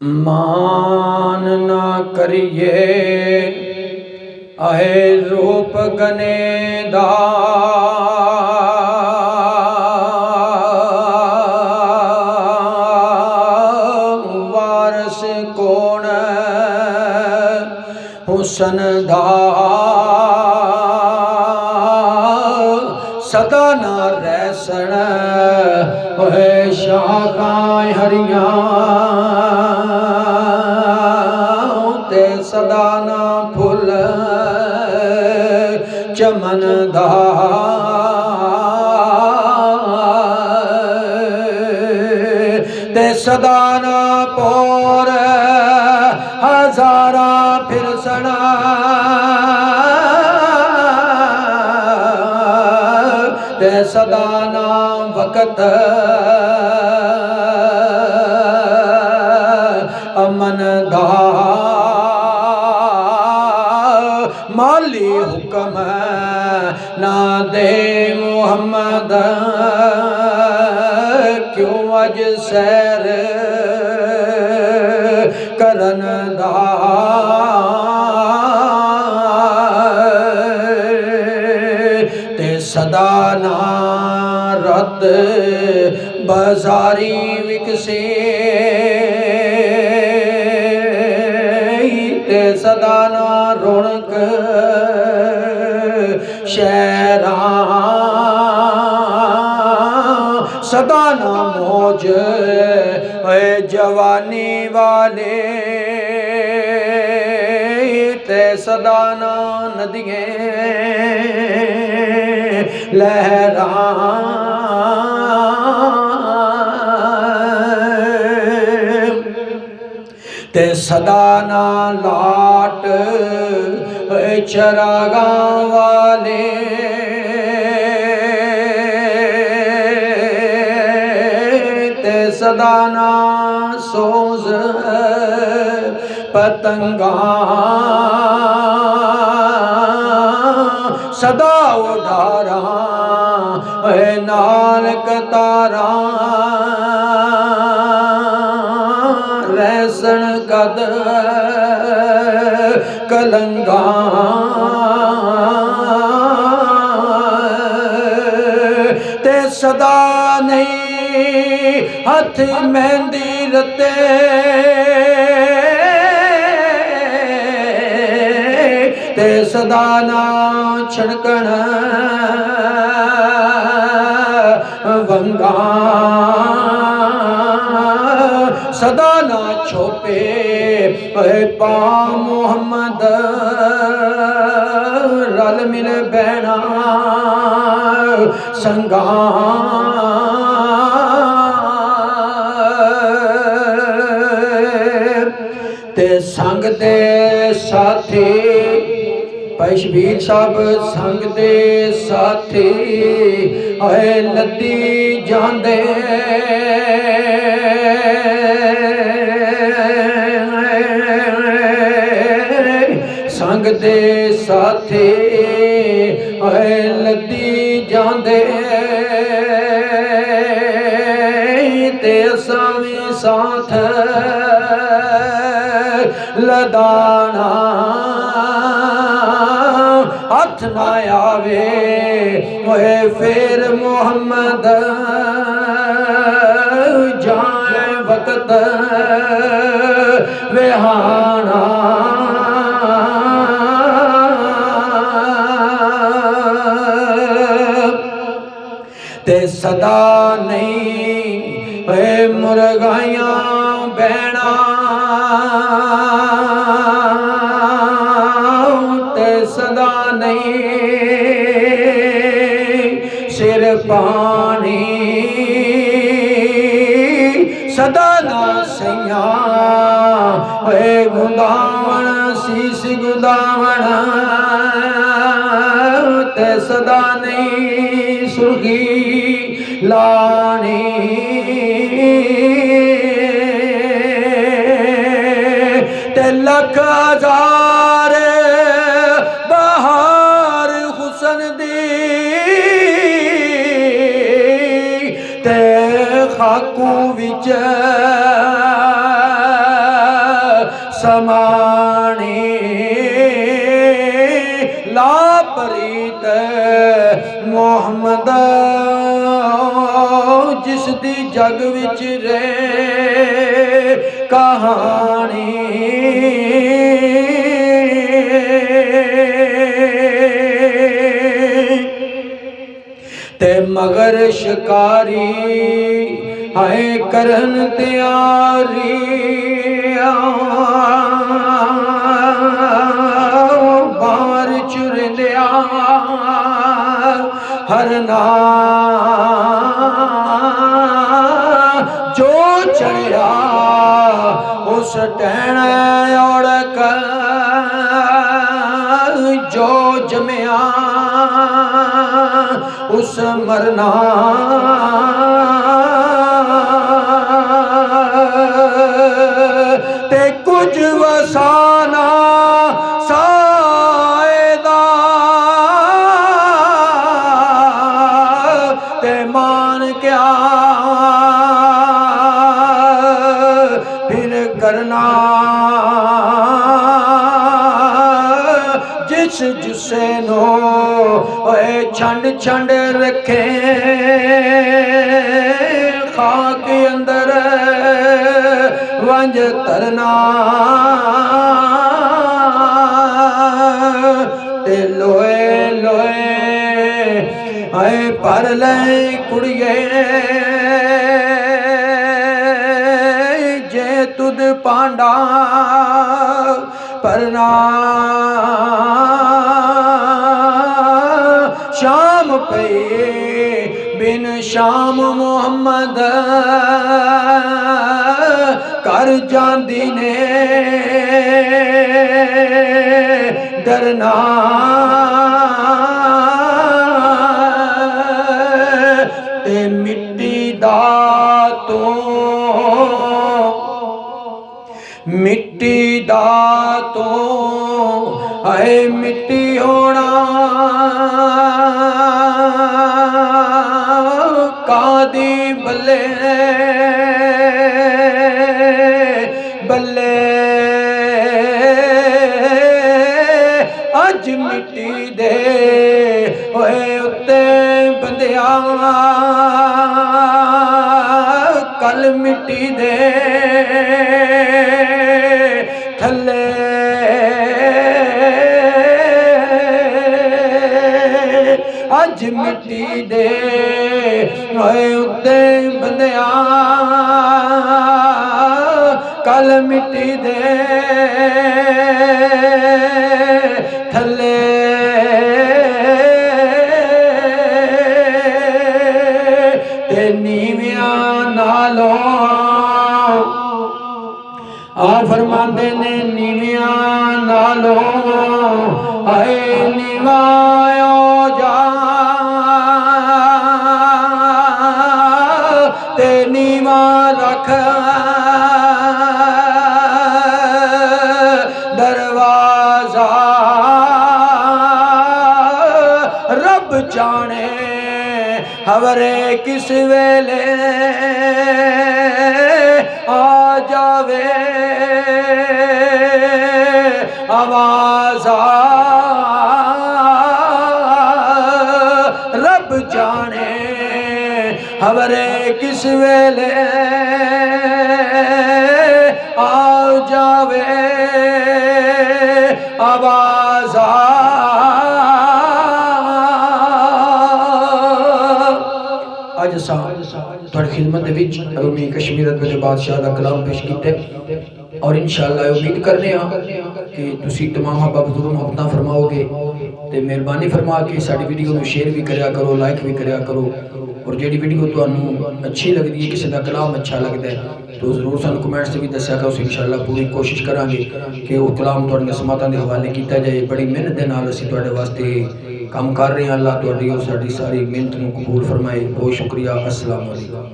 मान ना करिए आहे रूप गने दा वारस कौन हुसन दा सदा ना रहसन होए शाखां हरियां ते सदा ना फुल चमन दा ते सदा ना पोर हजारा फिरसना ते सदा ना वक्त अमन दा माली हुक्म ना दे मुहम्मद क्यों अज सैर करन दा ते सदा ना रत बाजारी विकसे ते सदा ना रौनक शहरां सदा ना मौज जवानी वाले ते सदा ना नदियाँ लहरां ते सदा ना लाट चरागां वाले ते सदा ना सोज पतंगा सदा उडारा नाल कतारा रहसन कद कलंगा ते सदा नहीं हथ मेहंदी रते ते सदा ना छणकण वंगा सदा ना छोपे पा मुहम्मद रल मिल बैना संगा ते संग दे साथी भाई शबीर साहब संग दे साथी आए लद्दी जांदे संग दे साथी आए लद्दी जांदे ते असां भी साथ लदाना हथ ना आवे ओए फिर मुहम्मद जाए वक्त विहाना ते सदा नहीं ओए मुर्गाइयां बैणा ते सदा नहीं सिर पानी सदा ना सैया ओए गुंदावण शीश गुंदावण ते सदा नहीं सुर्खी लानी ते लख हजार बहार हुसन दी ते खाकू विच समाने ला प्रीत मोहम्मद जिस दी जग विच रे कहानी ते मगर शिकारी है करन तैयारी बार चुरंदिया हरना जो चढ़िया उस टहन औड़क जो जमिया उस मरना ते कुछ वसाना सायदा ते मान क्या फिर करना जिस जुस्से नो छंड छंड रखे खाक अंदर वंज तरना ते लोए लोए आए पर ले कुड़िए जे तुद पांडा परना शाम पे बिन शाम मोहम्मद कर जांदी ने डरना ते मिट्टी दा तो आए मिट्टी होना कादी बल्ले बल्ले अज मिट्टी दे ओए उत्ते बंदिया कल मिट्टी दे थले अज मिट्टी दे उत्ते बंदिया कल मिट्टी दे थले ते नीविया नालों आ फरमांदे ने नीविया नालों आए निवायो जा ते नीवा रख दरवाजा रब जाने हवरे किस वेले आ जावे आवाज़ रब जाने हवरे किस वेले आ जावे आवाज़ अज सा थोड़ी खिदमत में कश्मीर के बादशाह का कलाम पेश किया और इंशाअल्लाह उम्मीद करने कि तुसी तमाम अहबाब ज़रूर मुहब्बत फरमाओगे तो मेहरबानी फरमा के साडी वीडियो को शेयर भी करया करो, लाइक भी करया करो और जेडी वीडियो तुहानू अच्छी लगती है, किसी का कलाम अच्छा लगता है तो जरूर सानू कमेंट्स भी दस्या करो। इंशाअल्लाह पूरी कोशिश करांगे कि वो कलाम तुहाडीआं समातां दे हवाले किया जाए। बड़ी मेहनत दे नाल असीं तुहाडे वास्ते काम कर रहे हैं। अल्लाह तुहाडी और साडी सारी मेहनत नूं कबूल फरमाए। बहुत शुक्रिया। अस्सलाम वालेकुम।